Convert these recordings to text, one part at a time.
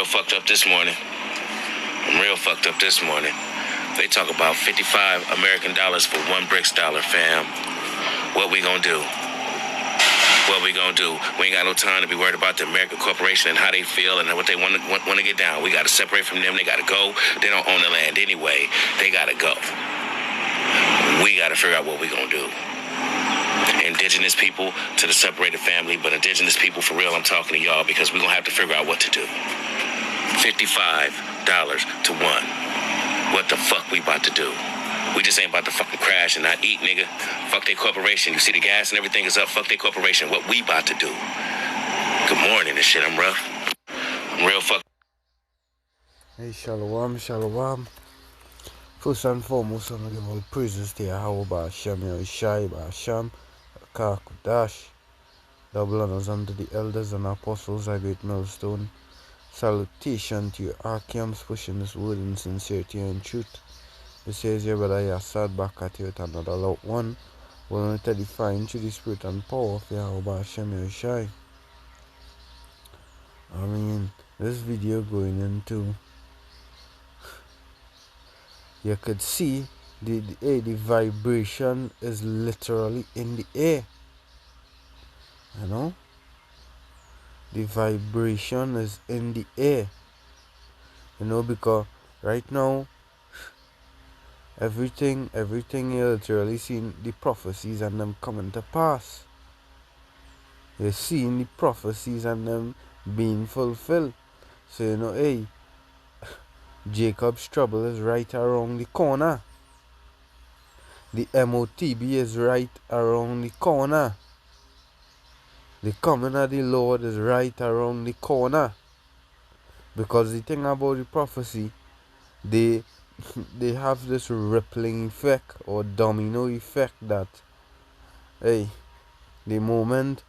real fucked up this morning. I'm real fucked up this morning. They talk about 55 American dollars for one BRICS dollar, fam. What we gonna do? What we gonna do? We ain't got no time to be worried about the American corporation and how they feel and what they want to get down. We gotta separate from them. They gotta go. They don't own the land anyway. They gotta go. We gotta figure out what we gonna do. Indigenous people to the separated family, but indigenous people for real, I'm talking to y'all because we're gonna have to figure out what to do. $55 to one. What the fuck we about to do? We just ain't about to fucking crash and not eat, nigga. Fuck their corporation. You see the gas and everything is up. Fuck their corporation. What we about to do? Good morning and shit. I'm rough. I'm real fucked. Hey, shalom, shalom. First and foremost, I'm going to give all praises to Yahweh Hashem, Yahushai, Hashem, Kakudash. Double honors unto the elders and apostles, a great millstone. Salutation to your archeams, pushing this word in sincerity and truth. This is your brother Yassad back at you with another loud one. We're to define through the spirit and power of Yahweh Hashem, Yahushai. I mean, this video going into, you could see the vibration is literally in the air. You know, the vibration is in the air. You know, because right now, everything you're literally seeing the prophecies and them coming to pass. You're seeing the prophecies and them being fulfilled. So you know, hey, Jacob's trouble is right around the corner. The MOTB is right around the corner. The coming of the Lord is right around the corner. Because the thing about the prophecy, they have this rippling effect or domino effect that, hey, the moment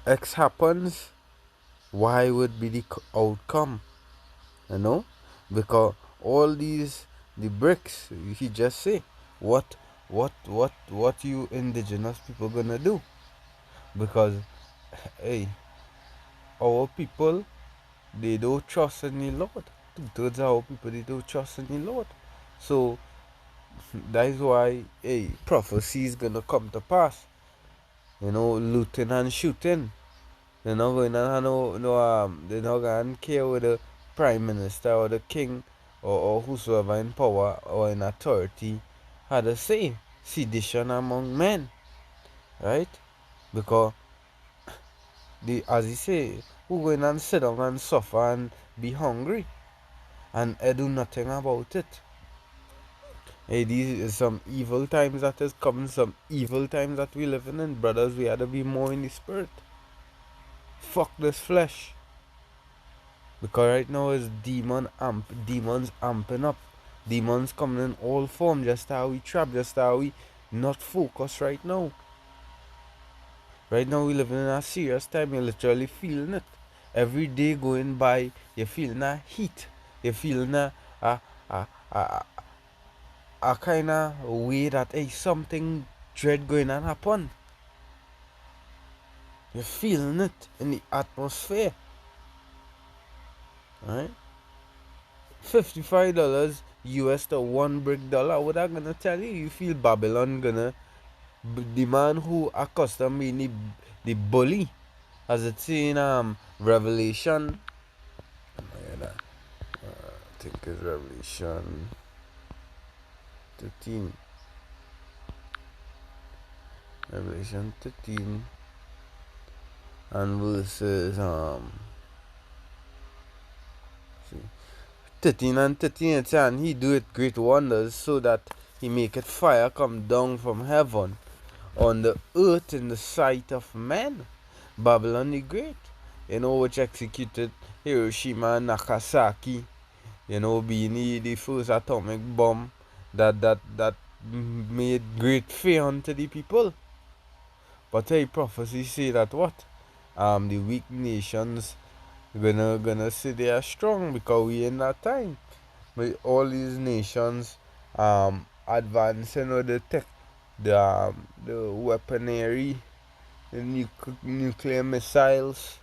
X happens, Y would be the outcome. You know? Because all these, the BRICS, he just say, what you indigenous people gonna do? Because, hey, our people, they don't trust in the Lord. 2/3 of our people, they don't trust in the Lord. So, that is why, hey, prophecy is gonna come to pass. You know, looting and shooting. They're not going to, they're not going to care with the prime minister or the king or whosoever in power or in authority had a say. Sedition among men. Right? Because, as he say, who going and sit down and suffer and be hungry and do nothing about it? Hey, these is some evil times that is coming, some evil times that we living in, brothers. We had to be more in the spirit. Fuck this flesh. Because right now is demons amping up. Demons coming in all form, just how we trap, just how we not focus right now. Right now we living in a serious time. You're literally feeling it. Every day going by, you're feeling that heat. You're feeling a kind of way that, hey, something dread going to happen. You're feeling it in the atmosphere. Alright? $55 US to one BRIC dollar. What I'm gonna tell you, you feel Babylon gonna, the man who accustomed being the bully, as it's in Revelation, I think it's Revelation 13. Revelation 13 and verses 13 and 13, it says, and he doeth great wonders, so that he maketh fire come down from heaven on the earth in the sight of men. Babylon the Great, you know, which executed Hiroshima and Nagasaki, you know, being the first atomic bomb that made great fear unto the people. But hey, prophecy say that what? The weak nations gonna say they are strong because we in that time. But all these nations advancing with the tech, the weaponry, the nuclear missiles.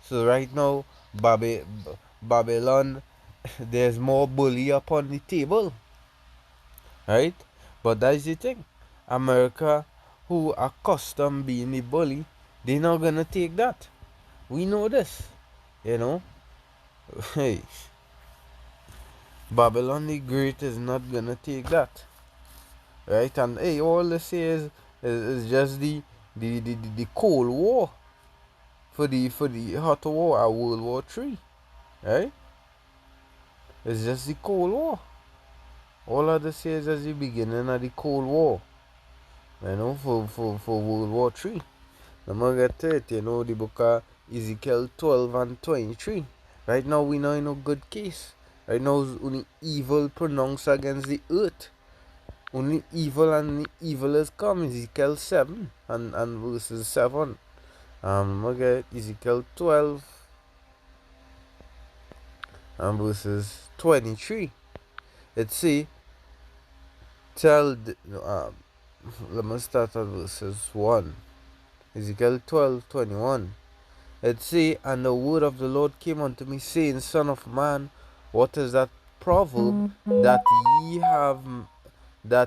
So right now Babylon, there's more bully upon the table, right? But that's the thing. America, who accustomed being the bully, they not gonna take that. We know this, you know. Hey, Babylon the Great is not gonna take that, right? And hey, all this is just the Cold War for the hot war at World War III, right? It's just the Cold War. All of this is just the beginning of the Cold War, you know, for World War III. I'm gonna get to it, you know, the book of Ezekiel 12 and 23. Right now we know in a good case. Right now it's only evil pronounced against the earth. Only evil and evil is come. Ezekiel 7 and verses 7. I'm gonna get Ezekiel 12 and verses 23. It say, let me start at verses 1. Ezekiel 12:21. It say, and the word of the Lord came unto me, saying, Son of man, what is that proverb that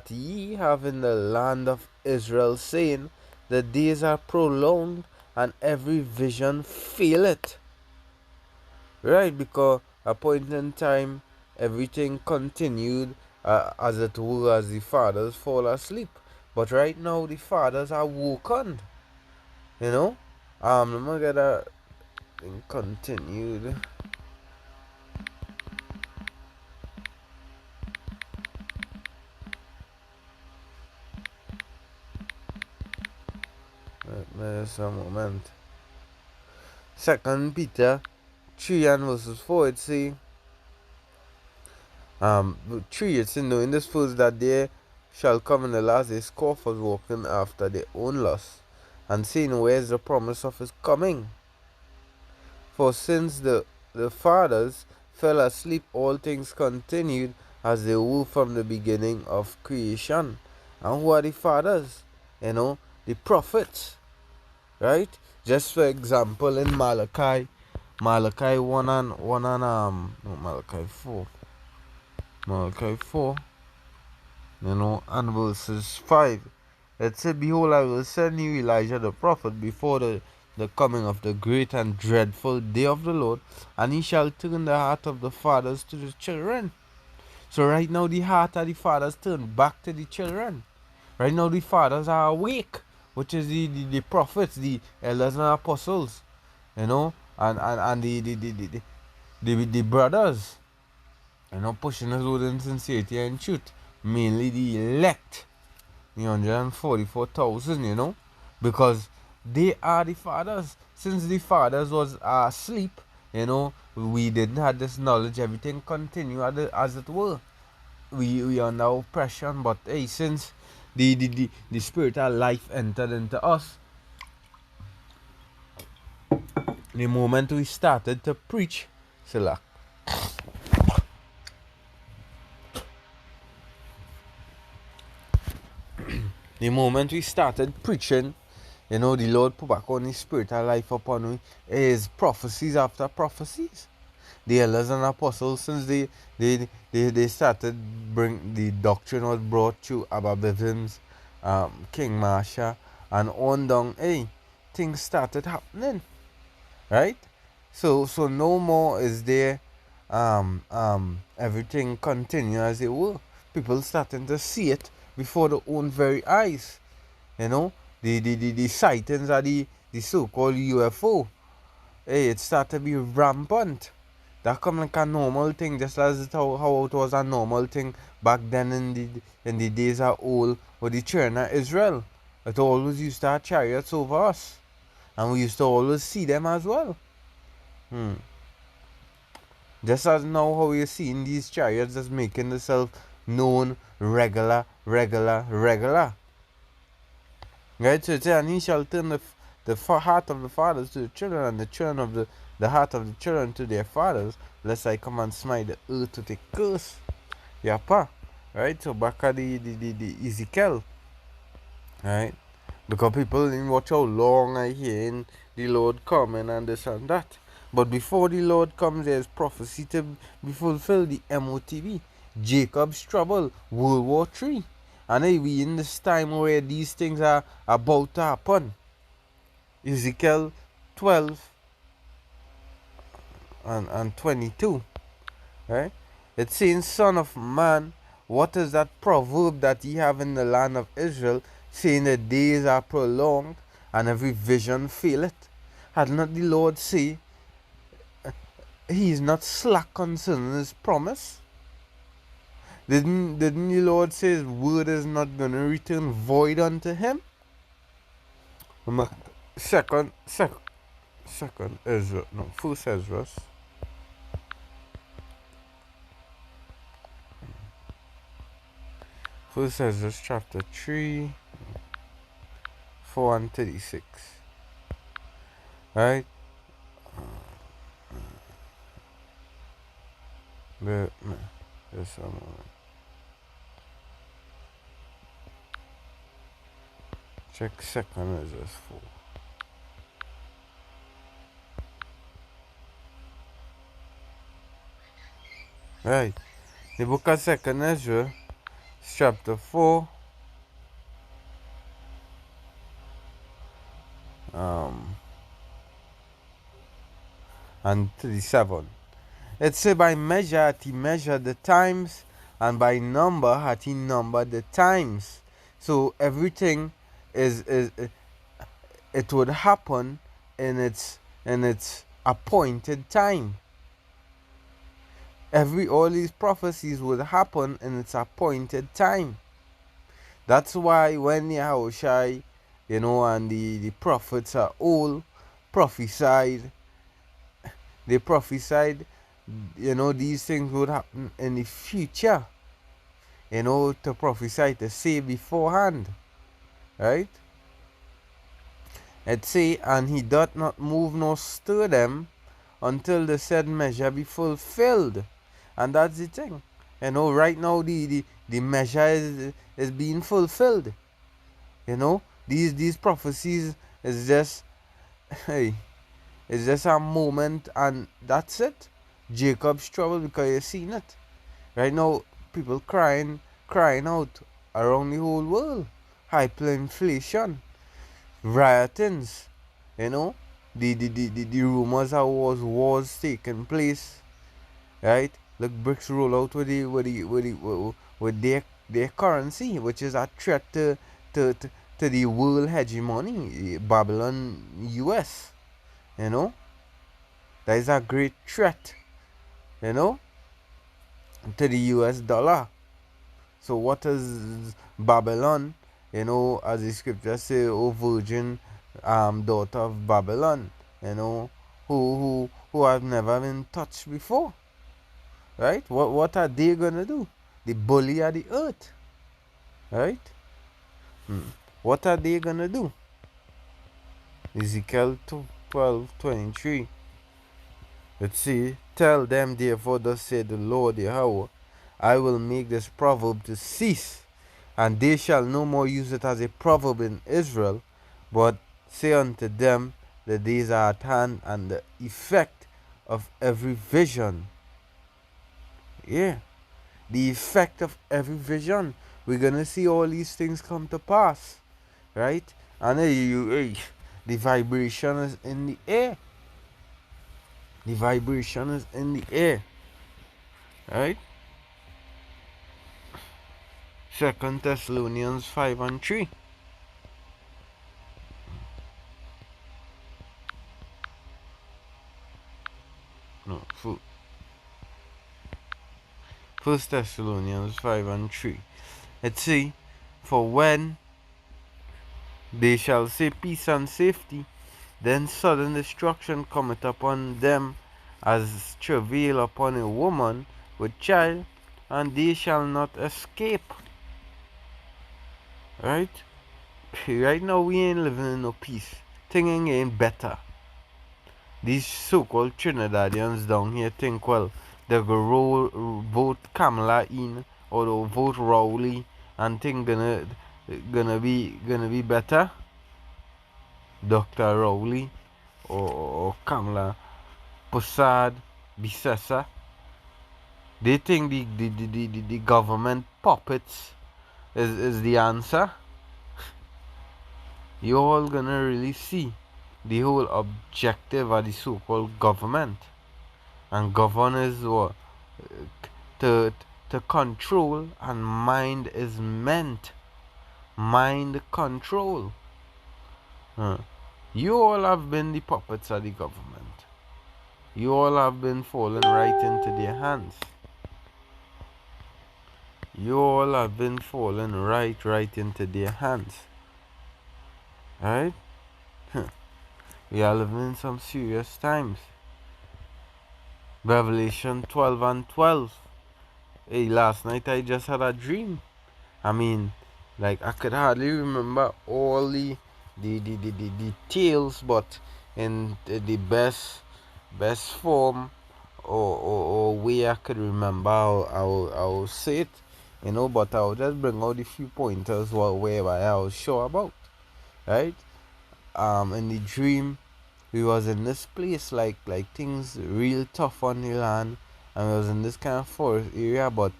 ye have in the land of Israel, saying, the days are prolonged, and every vision faileth. Right, because a point in time, everything continued as it were, as the fathers fall asleep. But right now, the fathers are woken. You know, let me get that thing continued. There's a moment. 2 Peter 3 and verses 4, it say, 3, it's in knowing this first, that there shall come in the last days scoffers walking after their own lusts, and saying, where is the promise of his coming? For since the fathers fell asleep, all things continued as they were from the beginning of creation. And who are the fathers? You know, the prophets, right? Just for example, in Malachi 1 and 1 and no, Malachi 4, you know, and verses 5. It said, behold, I will send you Elijah the prophet before the coming of the great and dreadful day of the Lord, and he shall turn the heart of the fathers to the children. So right now the heart of the fathers turn back to the children. Right now the fathers are awake, which is the prophets, the elders and apostles, you know, and the brothers, you know, pushing us with in sincerity and truth. Mainly the elect, the 144,000, you know, because they are the fathers. Since the fathers was asleep, you know, we didn't have this knowledge. Everything continue as it were. We are now oppression, but hey, since the spiritual life entered into us, the moment we started to preach, Silla, the moment we started preaching, you know, the Lord put back on his spiritual life upon me. Is prophecies after prophecies. The elders and apostles, since they started bring the doctrine was brought to Abba Bivens, King Marsha, and on down, hey, things started happening, right? So no more is there everything continue as it were. People starting to see it before their own very eyes. You know, the sightings of the so-called UFO. Hey, it started to be rampant. That come like a normal thing, just as how it was a normal thing back then in the days of old with the children of Israel. It always used to have chariots over us, and we used to always see them as well. Just as now how we're seeing these chariots just making themselves known regular. Right? So it says, and he shall turn the heart of the fathers to the children, and the children of the heart of the children to their fathers, lest I come and smite the earth to take curse. Yapa. Right? So back at the Ezekiel. Right? Because people didn't watch how long I hearing the Lord coming and this and that. But before the Lord comes, there's prophecy to be fulfilled. The MOTV, Jacob's trouble, World War III. And we in this time where these things are about to happen. Ezekiel 12 and 22. Right? It says, Son of man, what is that proverb that ye have in the land of Israel, saying the days are prolonged and every vision faileth? Had not the Lord say he is not slack concerning his promise? Didn't the Lord say his word is not going to return void unto him? Second Ezra, no, First Ezra. First Ezra chapter 3, 4 and 36. Right? Just a moment. Check second Ezra 4. Right. The book of second Ezra, chapter 4. And 37. It say, by measure hath he measured the times, and by number hath he numbered the times. So everything is it would happen in its appointed time. All these prophecies would happen in its appointed time. That's why when Yahushai, and the prophets are all prophesied, they prophesied, these things would happen in the future, to prophesy, to say beforehand, right? It say, and he doth not move nor stir them until the said measure be fulfilled. And that's the thing. Right now the measure is being fulfilled. These prophecies is just it's just a moment, and that's it. Jacob's trouble, because you've seen it. Right now, people crying out around the whole world. Hyperinflation, riotings, the rumors of wars taking place, right? Look, BRICS roll out with their currency, which is a threat to the world hegemony, Babylon, US. That is a great threat, to the US dollar. So what is Babylon? As the scripture say, O virgin daughter of Babylon, who have never been touched before. Right? What are they gonna do? The bully of the earth. Right? What are they gonna do? Ezekiel 12:23. Let's see. Tell them therefore, thus said the Lord Yahweh, I will make this proverb to cease, and they shall no more use it as a proverb in Israel, but say unto them, the days are at hand, and the effect of every vision. Yeah. The effect of every vision. We're gonna see all these things come to pass. Right? And the vibration is in the air. The vibration is in the air. Right? 2 Thessalonians 5 and 3. No, 1 Thessalonians 5 and 3. Let's see. For when they shall say peace and safety, then sudden destruction cometh upon them as travail upon a woman with child, and they shall not escape. Right? Right now we ain't living in no peace. Things ain't better. These so-called Trinidadians down here think, well, they go vote Kamala in, or they'll vote Rowley, and think gonna be better. Dr. Rowley or Kamala Pusad, Bisesa. They think the government puppets is the answer. You all gonna really see the whole objective of the so-called government. And govern is what? To, to control, and mind is meant. Mind control. You all have been the puppets of the government. You all have been falling right into their hands. You all have been falling right into their hands. Right? We are living in some serious times. Revelation 12 and 12. Hey, last night I just had a dream. I mean, like, I could hardly remember all the details, but in the best form or way I could remember, I'll say it, but I'll just bring out a few pointers whereby I was sure about, right? In the dream, we was in this place, like things real tough on the land, and we was in this kind of forest area, but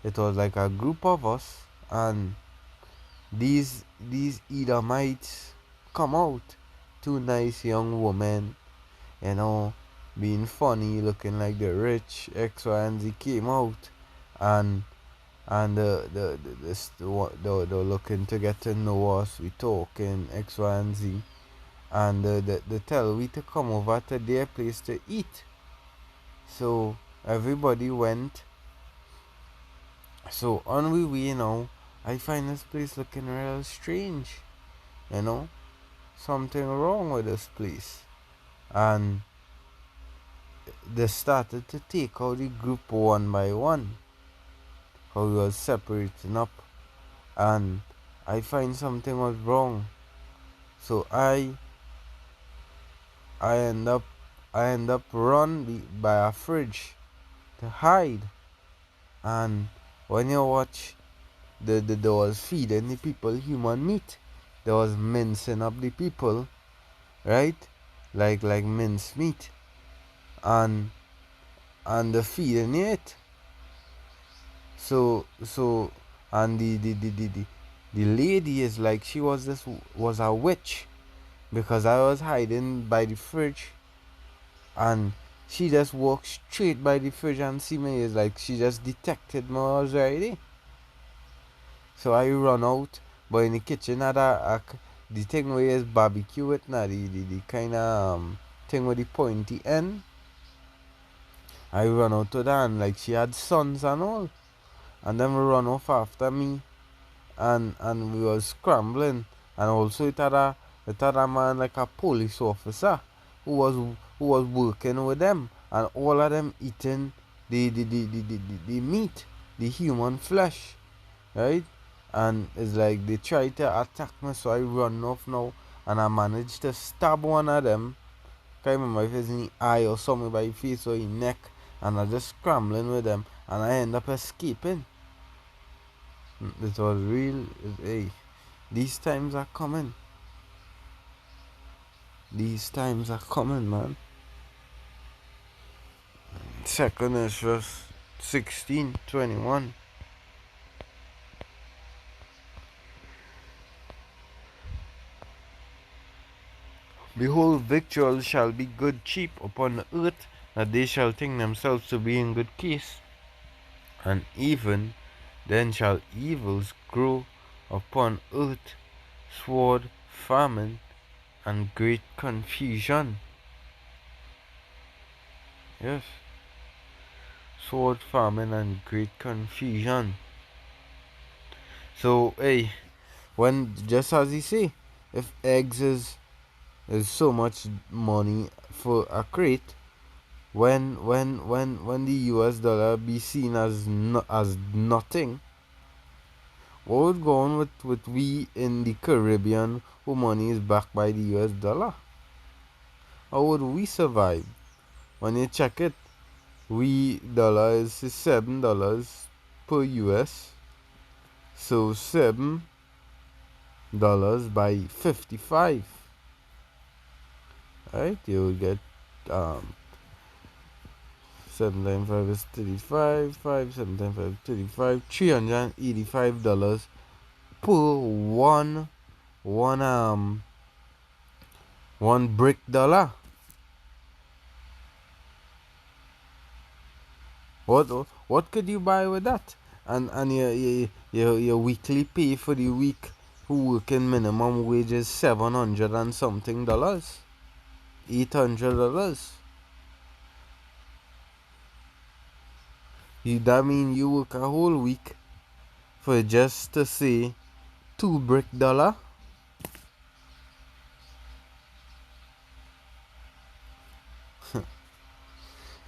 it was like a group of us, and these Edomites come out, two nice young women, being funny, looking like the rich X, Y, and Z came out, and the looking to get to know us. We talking X, Y, and Z, and they tell we to come over to their place to eat. So everybody went. So on we way, I find this place looking real strange. Something wrong with this place. And they started to take out the group one by one. How we was separating up. And I find something was wrong. So I end up run by a fridge to hide. And when you watch, there was feeding the people human meat. There was mincing up the people, right? Like mince meat, and the feeding it. So and the lady is like, she was a witch, because I was hiding by the fridge, and she just walked straight by the fridge and see me. It's like she just detected me already. So I run out, but in the kitchen, the thing where is barbecue it now, the kind of thing with the pointy end. I run out to that, and like she had sons and all, and then we run off after me, and we was scrambling, and also it had a man, like a police officer, who was working with them, and all of them eating the meat, the human flesh, right? And it's like they try to attack me, so I run off now, and I managed to stab one of them. Can't remember if it's in the eye or something, by the face or the neck, and I just scrambling with them, and I end up escaping. It was real. Hey, these times are coming. These times are coming, man. Second is just 16:21. Behold, victuals shall be good cheap upon the earth, that they shall think themselves to be in good case. And even then shall evils grow upon earth, sword, famine, and great confusion. Yes. Sword, famine, and great confusion. So, hey, when, just as he say, if eggs is so much money for a crate, when the US dollar be seen as nothing, what would go on with we in the Caribbean, who money is backed by the US dollar? How would we survive? When you check it, we dollar is $7 per US, so $7 by 55, right? You will get 7 times 5 is 35. 7 times 5 is 35. $385 per one brick dollar. What could you buy with that? And your weekly pay for the week who working minimum wage is $700 and something dollars. $800. That mean you work a whole week for just to say $2 brick.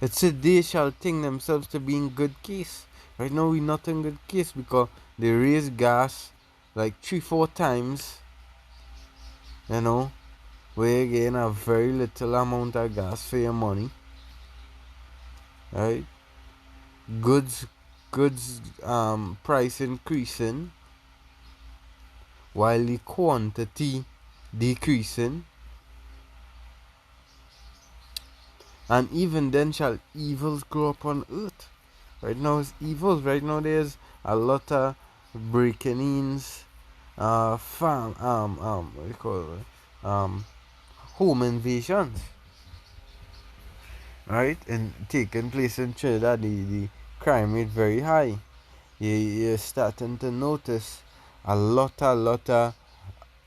It said they shall think themselves to be in good case. Right now we not in good case because they raise gas like 3-4 times. You know, where again a very little amount of gas for your money. Right? Goods price increasing while the quantity decreasing. And even then shall evils grow upon earth. Right now it's evils. Right now there's a lot of breaking-ins, what do you call it? Home invasions. Right? And taking place in Trinidad, the crime rate very high. You're starting to notice a lot of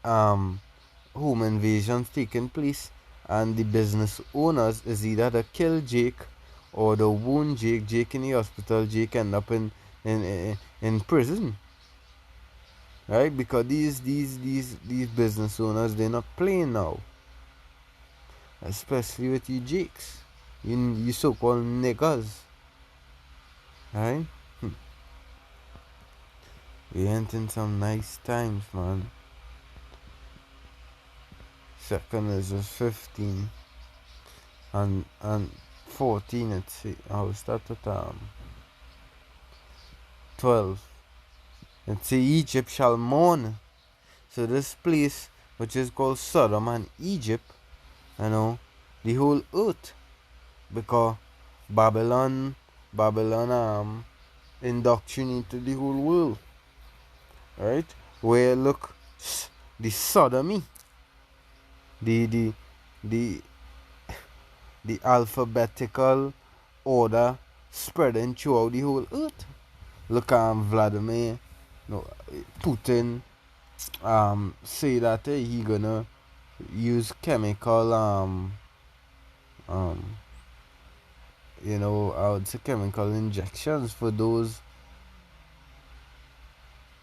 home invasions taking place, and the business owners is either to kill Jake or to wound Jake. Jake in the hospital, Jake end up in prison. Right? Because these business owners, they're not playing now. Especially with you Jakes. You so-called niggas. Right? We ain't in some nice times, man. Second is just 15 and 14. Let's see. I'll start at 12. Let's see. Egypt shall mourn. So this place, which is called Sodom and Egypt, you know, the whole earth, because Babylon indoctrinated the whole world. Right? Where look, the sodomy, the alphabetical order spreading throughout the whole earth. Look at Vladimir, no, Putin, say that he gonna use chemical you know, I would say chemical injections for those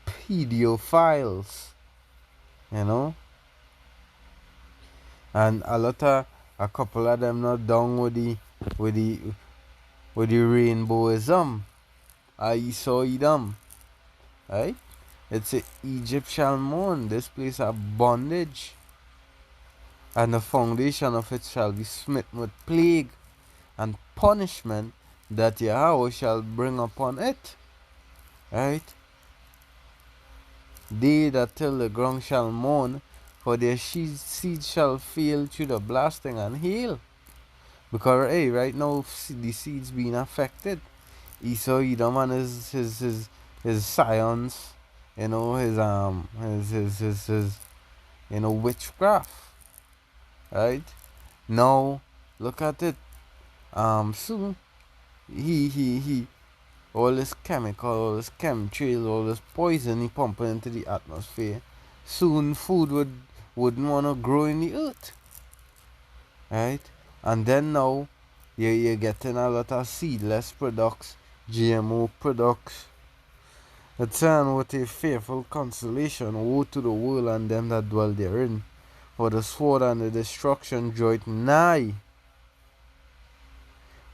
pedophiles, you know. And a couple of them not down with the rainbowism. I saw them, right? It's a Egypt shall mourn. This place a bondage, and the foundation of it shall be smitten with plague and punishment that Yahweh shall bring upon it. Right? They that till the ground shall mourn, for their seed shall fail through the blasting and hail. Because hey, right now the seeds being affected. Esau, Edom, and his scions, you know, his you know, witchcraft. Right? Now look at it. Soon he all this chemical, all this chemtrail, all this poison he pumping into the atmosphere. Soon food wouldn't want to grow in the earth. Right? And then now you're getting a lot of seedless products, GMO products. It's saying with a fearful consolation, woe to the world and them that dwell therein. For the sword and the destruction draweth nigh.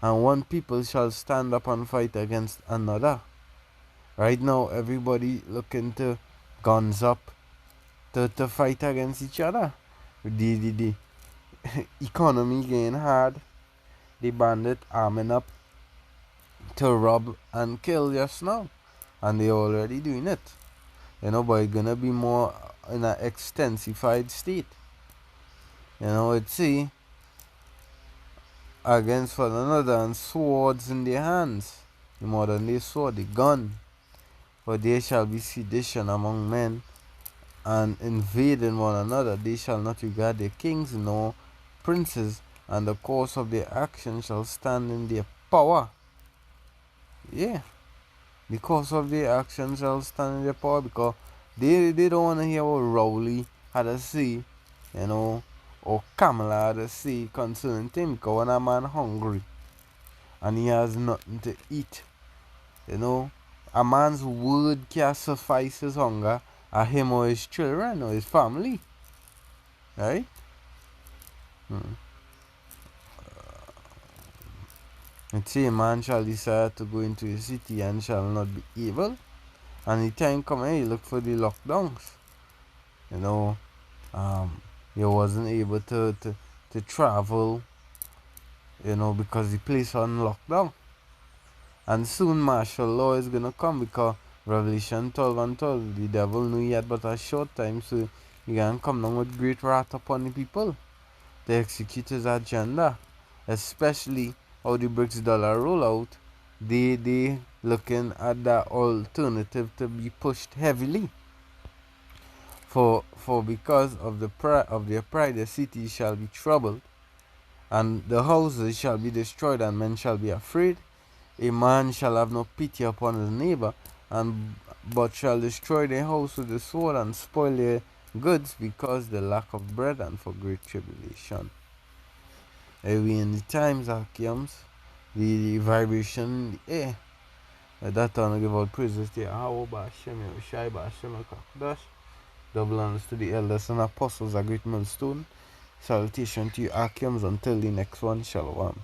And one people shall stand up and fight against another. Right now, everybody looking to guns up to fight against each other. The economy getting hard. The bandit arming up to rob and kill just now. And they already doing it. You know, but it's gonna be more in an extensified state. You know, it's see. against one another, and swords in their hands, the modern day sword, the gun. For there shall be sedition among men, and invading one another. They shall not regard their kings nor princes, and the course of their action shall stand in their power. Yeah, the course of their action shall stand in their power, because they don't want to hear what Rowley had to say, you know, or Kamala had to say concerning things. Because when a man hungry and he has nothing to eat, you know, a man's word can suffice his hunger, or him or his children or his family. Right? It say, man shall desire to go into a city and shall not be able. And the time come here, you look for the lockdowns. You know, you wasn't able to travel, you know, because the place on lockdown. And soon martial law is gonna come, because Revelation 12 and 12, the devil knew he had but a short time, so he can come down with great wrath upon the people to execute his agenda. Especially how the BRICS dollar roll out, they looking at that alternative to be pushed heavily. For because of their pride, the city shall be troubled, and the houses shall be destroyed, and men shall be afraid. A man shall have no pity upon his neighbor, but shall destroy their house with the sword, and spoil their goods, because the lack of bread, and for great tribulation. We in the times that comes, the vibration in the air. At that time I give out praises to Yahweh Ba'Shem, Yahushai Ba'Shem HaKadosh. Double honors to the elders and apostles, a great millstone. Salutation to you, Akims. Until the next one, Shalom.